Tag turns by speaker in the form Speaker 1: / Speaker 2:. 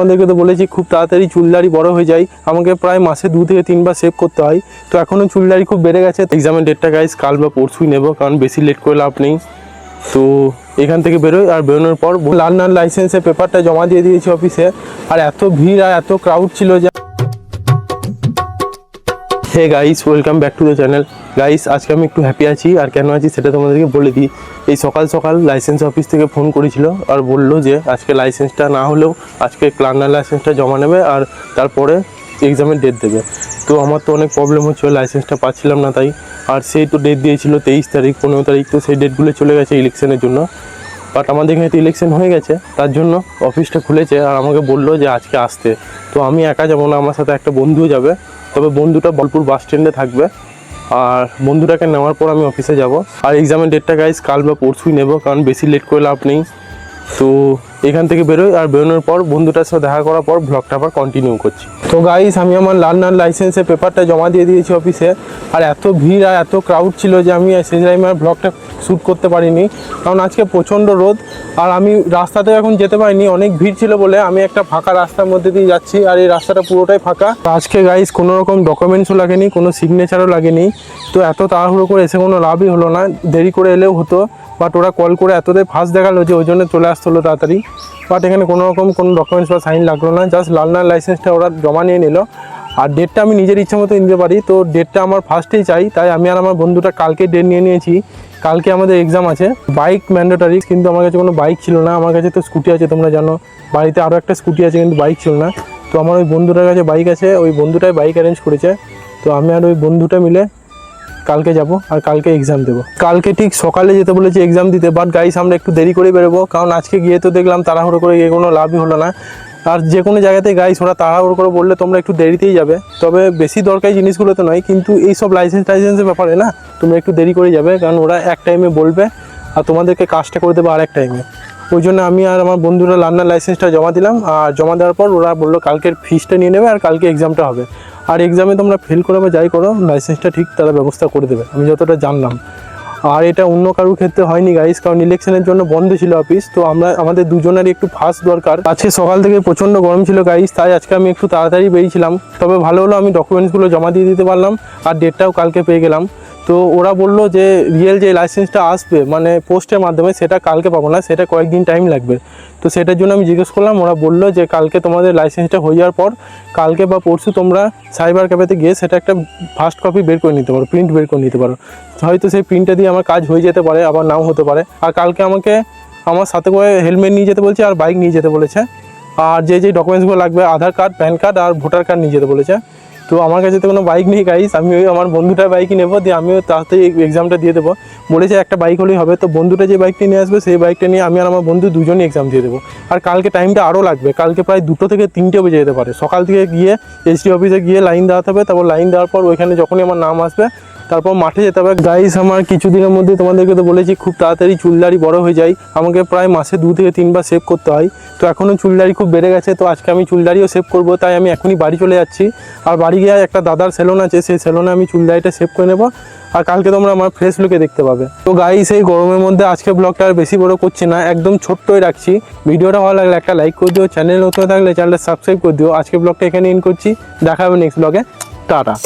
Speaker 1: আমাদেরকে তো বলেছি খুব তাড়াতাড়ি চুলদাড়ি বড় হয়ে যায়, আমাকে প্রায় মাসে 2 থেকে 3 বার শেভ করতে হয়। তো এখনও চুলদাড়ি খুব বেড়ে গেছে। এক্সামের ডেটটা গাইস কাল বা পরশুই নেব, কারণ বেশি লেট করে লাভ নেই। তো এখান থেকে বেরোই, আর বেরোনোর পর লার্নার লাইসেন্সের পেপারটা জমা দিয়ে দিয়েছি অফিসে। আর এত ভিড় আর এত ক্রাউড ছিল যে। Hey guys, welcome back to the channel. Guys, আজকে আমি একটু হ্যাপি আছি। আর কেন আছি সেটা তোমাদেরকে বলে দিই। এই সকাল সকাল লাইসেন্স অফিস থেকে ফোন করেছিল আর বললো যে আজকে লাইসেন্সটা না হলেও আজকে লার্নার লাইসেন্সটা জমা নেবে আর তারপরে এক্সামের ডেট দেবে। তো আমার তো অনেক প্রবলেম হচ্ছিল, লাইসেন্সটা পাচ্ছিলাম না তাই। আর সেই তো ডেট দিয়েছিল 23 তারিখ, 15 তারিখ, তো সেই ডেটগুলো চলে গেছে ইলেকশনের জন্য। বাট আমাদের এখানে তো ইলেকশন হয়ে গেছে, তার জন্য অফিসটা খুলেছে আর আমাকে বললো যে আজকে আসতে। তো আমি একা যাবো না, আমার সাথে একটা বন্ধুও যাবে। তবে বন্ধুটা বলপুর বাস স্ট্যান্ডে থাকবে। আর বন্ধুটাকে নেওয়ার পর আমি অফিসে যাব। আর এক্সামের ডেটটা গাইস কাল বা পরশুই নেব, কারণ বেশি লেট করে লাভ নেই। তো এখান থেকে বেরোই, আর বেরোনোর পর বন্ধুটার সাথে দেখা করার পর ব্লগটা আবার কন্টিনিউ করছি। তো গাইস, আমি আমার লার্নার লাইসেন্সের পেপারটা জমা দিয়ে দিয়েছি অফিসে। আর এত ভিড় আর এত ক্রাউড ছিল যে আমি সেই টাইমে আর ব্লগটা শ্যুট করতে পারিনি, কারণ আজকে প্রচণ্ড রোদ। আর আমি রাস্তাতে এখন যেতে পারিনি, অনেক ভিড় ছিল বলে আমি একটা ফাঁকা রাস্তার মধ্যে দিয়ে যাচ্ছি। আর এই রাস্তাটা পুরোটাই ফাঁকা। আজকে গাইস কোনো রকম ডকুমেন্টসও লাগেনি, কোনো সিগনেচারও লাগেনি। তো এত তাড়াহুড়ো করে এসে কোনো লাভই হলো না, দেরি করে এলেও হতো। বাট ওরা কল করে এতটাই ফাস্ট দেখালো যে ওই জন্য চলে আসতে হলো তাড়াতাড়ি। বাট এখানে কোনো রকম কোনো ডকুমেন্টস বা সাইন লাগলো না, জাস্ট লার্নার লাইসেন্সটা ওরা জমা নিয়ে নিল। আর ডেটটা আমি নিজের ইচ্ছা মতো নিতে পারি, তো ডেটটা আমার ফার্স্টেই চাই। তাই আমি আর আমার বন্ধুটা কালকে ডেট নিয়ে নিয়েছি। কালকে আমাদের এক্সাম আছে। বাইক ম্যান্ডেটরি, কিন্তু আমার কাছে কোনো বাইক ছিল না। আমার কাছে তো স্কুটি আছে, তোমরা জানো। বাড়িতে আরও একটা স্কুটি আছে, কিন্তু বাইক ছিল না। তো আমার ওই বন্ধুটার কাছে বাইক আছে, ওই বন্ধুটাই বাইক অ্যারেঞ্জ করেছে। তো আমি আর ওই বন্ধুটা মিলে কালকে যাব আর কালকে এক্সাম দেবো। কালকে ঠিক সকালে যেতে বলেছি এক্সাম দিতে। বাট গাইস, আমরা একটু দেরি করে বেরোবো, কারণ আজকে গিয়ে তো দেখলাম তাড়াহুড়ো করে গিয়ে কোনো লাভই হলো না। আর যে কোনো জায়গাতে গাইস ওরা তাড়াহুড়ো করে বললে তোমরা একটু দেরিতেই যাবে। তবে বেশি দরকারি জিনিসগুলো তো নয়, কিন্তু এই সব লাইসেন্সের ব্যাপারে না, তোমরা একটু দেরি করে যাবে, কারণ ওরা এক টাইমে বলবে আর তোমাদেরকে কাজটা করে দেবে আর এক টাইমে। ওই জন্য আমি আর আমার বন্ধুরা লার্নার লাইসেন্সটা জমা দিলাম। আর জমা দেওয়ার পর ওরা বললো কালকের ফিসটা নিয়ে নেবে আর কালকে এক্সামটা হবে। আর এক্সামে তোমরা ফেল করো বা যাই করো, লাইসেন্সটা ঠিক তারা ব্যবস্থা করে দেবে, আমি যতটা জানলাম। আর এটা অন্য কারোর ক্ষেত্রে হয়নি গাইস, কারণ ইলেকশনের জন্য বন্ধ ছিল অফিস। তো আমাদের দুজনেরই একটু ফাস্ট দরকার। আজকে সকাল থেকে প্রচণ্ড গরম ছিল গাইস, তাই আজকে আমি একটু তাড়াতাড়ি বেরিয়েছিলাম। তবে ভালো হলো, আমি ডকুমেন্টসগুলো জমা দিয়ে দিতে পারলাম আর ডেটটাও কালকে পেয়ে গেলাম। তো ওরা বললো যে রিয়েল যে লাইসেন্সটা আসবে মানে পোস্টের মাধ্যমে, সেটা কালকে পাবো না, সেটা কয়েকদিন টাইম লাগবে। তো সেটার জন্য আমি জিজ্ঞেস করলাম, ওরা বললো যে কালকে তোমাদের লাইসেন্সটা হয়ে যাওয়ার পর কালকে বা পরশু তোমরা সাইবার ক্যাফেতে গিয়ে সেটা একটা ফার্স্ট কপি বের করে নিতে পারো, প্রিন্ট বের করে নিতে পারো। হয়তো সেই প্রিন্টটা দিয়ে আমার কাজ হয়ে যেতে পারে, আবার নাও হতে পারে। আর কালকে আমাকে আমার সাথে করে হেলমেট নিয়ে যেতে বলছে আর বাইক নিয়ে যেতে বলেছে। আর যে ডকুমেন্টসগুলো লাগবে, আধার কার্ড, প্যান কার্ড আর ভোটার কার্ড নিয়ে যেতে বলেছে। তো আমার কাছে তো কোনো বাইক নেই গাইস, আমি ওই আমার বন্ধুটার বাইকই নেবো, দিয়ে আমিও তাড়াতাড়ি এক্সামটা দিয়ে দেবো। বলেছে একটা বাইক হলেই হবে। তো বন্ধুটা যে বাইকটা নিয়ে আসবে সেই বাইকটা নিয়ে আমি আর আমার বন্ধু দুজনই এক্সাম দিয়ে দেবো। আর কালকে টাইমটা আরও লাগবে, কালকে প্রায় 2 থেকে 3টে বেজে যেতে পারে। সকাল থেকে গিয়ে এসডি অফিসে গিয়ে লাইন দেওয়াতে হবে, তারপর লাইন দেওয়ার পর ওইখানে যখনই আমার নাম আসবে তারপর মাঠে যেতে হবে। গাইস, আমার কিছুদিনের মধ্যে তোমাদেরকে তো বলেছি খুব তাড়াতাড়ি চুলদাড়ি বড় হয়ে যায়, আমাকে প্রায় মাসে 2 থেকে 3 বার শেভ করতে হয়। তো এখনও চুলদাড়ি খুব বেড়ে গেছে, তো আজকে আমি চুলদাড়িও শেভ করবো। তাই আমি এখনই বাড়ি চলে যাচ্ছি। আর বাড়ি গিয়ে একটা দাদার সেলুন আছে, সেই সেলুনে আমি চুলদাড়িটা শেভ করে নেবো। আর কালকে তোমরা আমার ফ্রেশ লুকে দেখতে পাবে। তো গাইস, এই গরমের মধ্যে আজকে ব্লগটা আর বেশি বড় করছি না, একদম ছোট্টই রাখছি। ভিডিওটা ভালো লাগলে একটা লাইক করে দিও, চ্যানেল নতুন থাকলে চ্যানেলটা সাবস্ক্রাইব করে দিও। আজকে ব্লগটা এখানে এন্ড করছি, দেখা হবে নেক্সট ব্লগে। টাটা।